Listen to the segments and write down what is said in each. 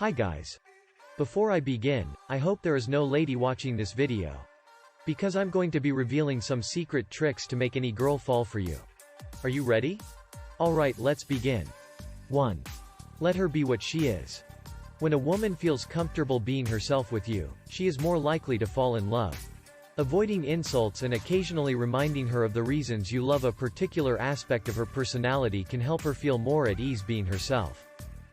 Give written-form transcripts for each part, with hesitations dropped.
Hi guys. Before I begin, I hope there is no lady watching this video. Because I'm going to be revealing some secret tricks to make any girl fall for you. Are you ready? Alright, let's begin. 1. Let her be what she is. When a woman feels comfortable being herself with you, she is more likely to fall in love. Avoiding insults and occasionally reminding her of the reasons you love a particular aspect of her personality can help her feel more at ease being herself.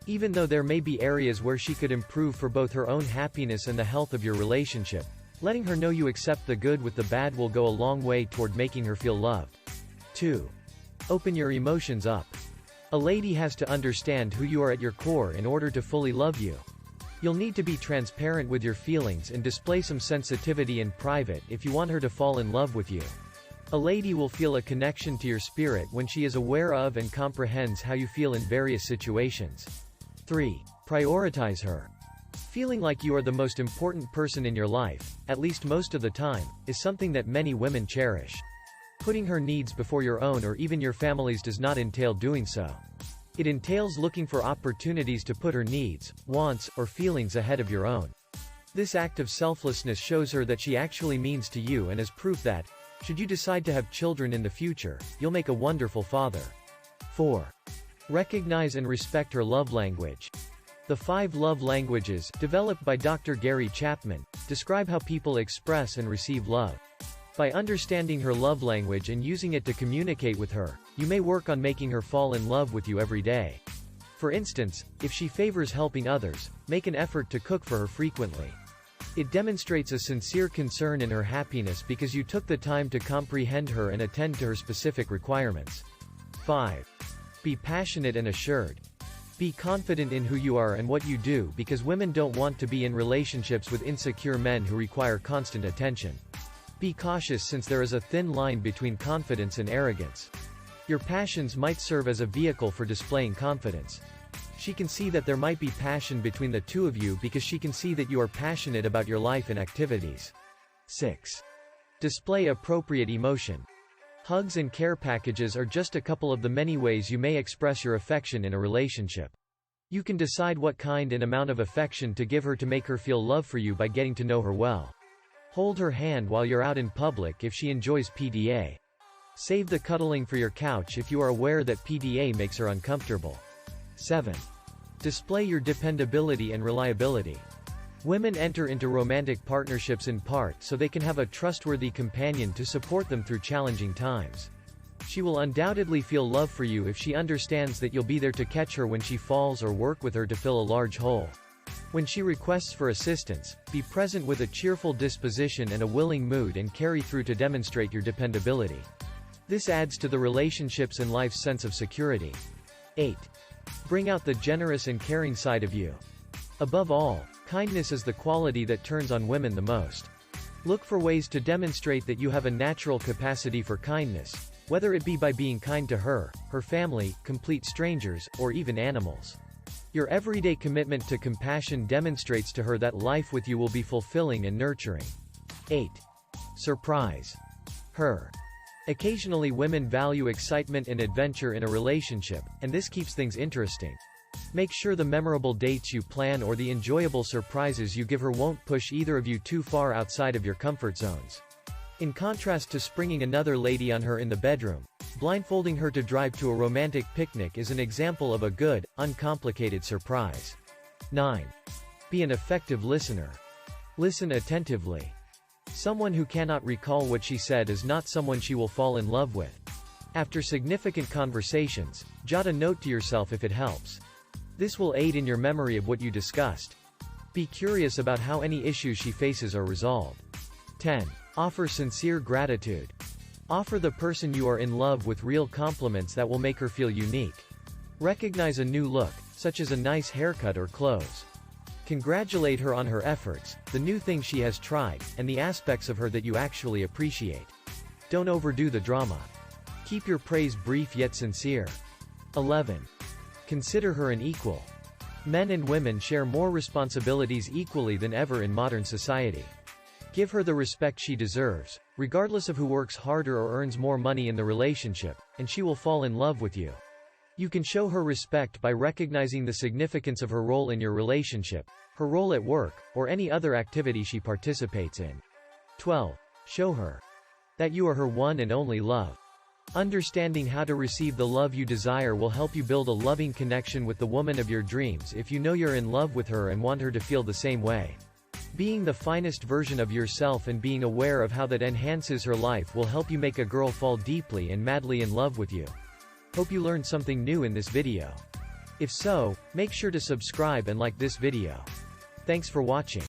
Even though there may be areas where she could improve for both her own happiness and the health of your relationship, letting her know you accept the good with the bad will go a long way toward making her feel loved. 2. Open your emotions up. A lady has to understand who you are at your core in order to fully love you. You'll need to be transparent with your feelings and display some sensitivity in private if you want her to fall in love with you. A lady will feel a connection to your spirit when she is aware of and comprehends how you feel in various situations. 3. Prioritize her. Feeling like you are the most important person in your life, at least most of the time, is something that many women cherish. Putting her needs before your own or even your family's does not entail doing so. It entails looking for opportunities to put her needs, wants, or feelings ahead of your own. This act of selflessness shows her that she actually means to you and is proof that, should you decide to have children in the future, you'll make a wonderful father. 4. Recognize and respect her love language. The 5 love languages, developed by Dr. Gary Chapman, describe how people express and receive love. By understanding her love language and using it to communicate with her, you may work on making her fall in love with you every day. For instance, if she favors helping others, make an effort to cook for her frequently. It demonstrates a sincere concern in her happiness because you took the time to comprehend her and attend to her specific requirements. 5. Be passionate and assured. Be confident in who you are and what you do because women don't want to be in relationships with insecure men who require constant attention. Be cautious since there is a thin line between confidence and arrogance. Your passions might serve as a vehicle for displaying confidence. She can see that there might be passion between the two of you because she can see that you are passionate about your life and activities. 6. Display appropriate emotion. Hugs and care packages are just a couple of the many ways you may express your affection in a relationship. You can decide what kind and amount of affection to give her to make her feel love for you by getting to know her well. Hold her hand while you're out in public if she enjoys PDA. Save the cuddling for your couch if you are aware that PDA makes her uncomfortable. 7. Display your dependability and reliability. Women enter into romantic partnerships in part so they can have a trustworthy companion to support them through challenging times. She will undoubtedly feel love for you if she understands that you'll be there to catch her when she falls or work with her to fill a large hole. When she requests for assistance, be present with a cheerful disposition and a willing mood and carry through to demonstrate your dependability. This adds to the relationship's and life's sense of security. 8. Bring out the generous and caring side of you. Above all, kindness is the quality that turns on women the most. Look for ways to demonstrate that you have a natural capacity for kindness, whether it be by being kind to her, her family, complete strangers, or even animals. Your everyday commitment to compassion demonstrates to her that life with you will be fulfilling and nurturing. 8. Surprise her. Occasionally women value excitement and adventure in a relationship, and this keeps things interesting. Make sure the memorable dates you plan or the enjoyable surprises you give her won't push either of you too far outside of your comfort zones. In contrast to springing another lady on her in the bedroom, blindfolding her to drive to a romantic picnic is an example of a good, uncomplicated surprise. 9. Be an effective listener. Listen attentively. Someone who cannot recall what she said is not someone she will fall in love with. After significant conversations, jot a note to yourself if it helps. This will aid in your memory of what you discussed. Be curious about how any issues she faces are resolved. 10. Offer sincere gratitude. Offer the person you are in love with real compliments that will make her feel unique. Recognize a new look, such as a nice haircut or clothes. Congratulate her on her efforts, the new things she has tried, and the aspects of her that you actually appreciate. Don't overdo the drama. Keep your praise brief yet sincere. 11. Consider her an equal. Men and women share more responsibilities equally than ever in modern society. Give her the respect she deserves, regardless of who works harder or earns more money in the relationship, and she will fall in love with you. You can show her respect by recognizing the significance of her role in your relationship, her role at work, or any other activity she participates in. 12. Show her that you are her one and only love. Understanding how to receive the love you desire will help you build a loving connection with the woman of your dreams if you know you're in love with her and want her to feel the same way. Being the finest version of yourself and being aware of how that enhances her life will help you make a girl fall deeply and madly in love with you. Hope you learned something new in this video. If so, make sure to subscribe and like this video. Thanks for watching.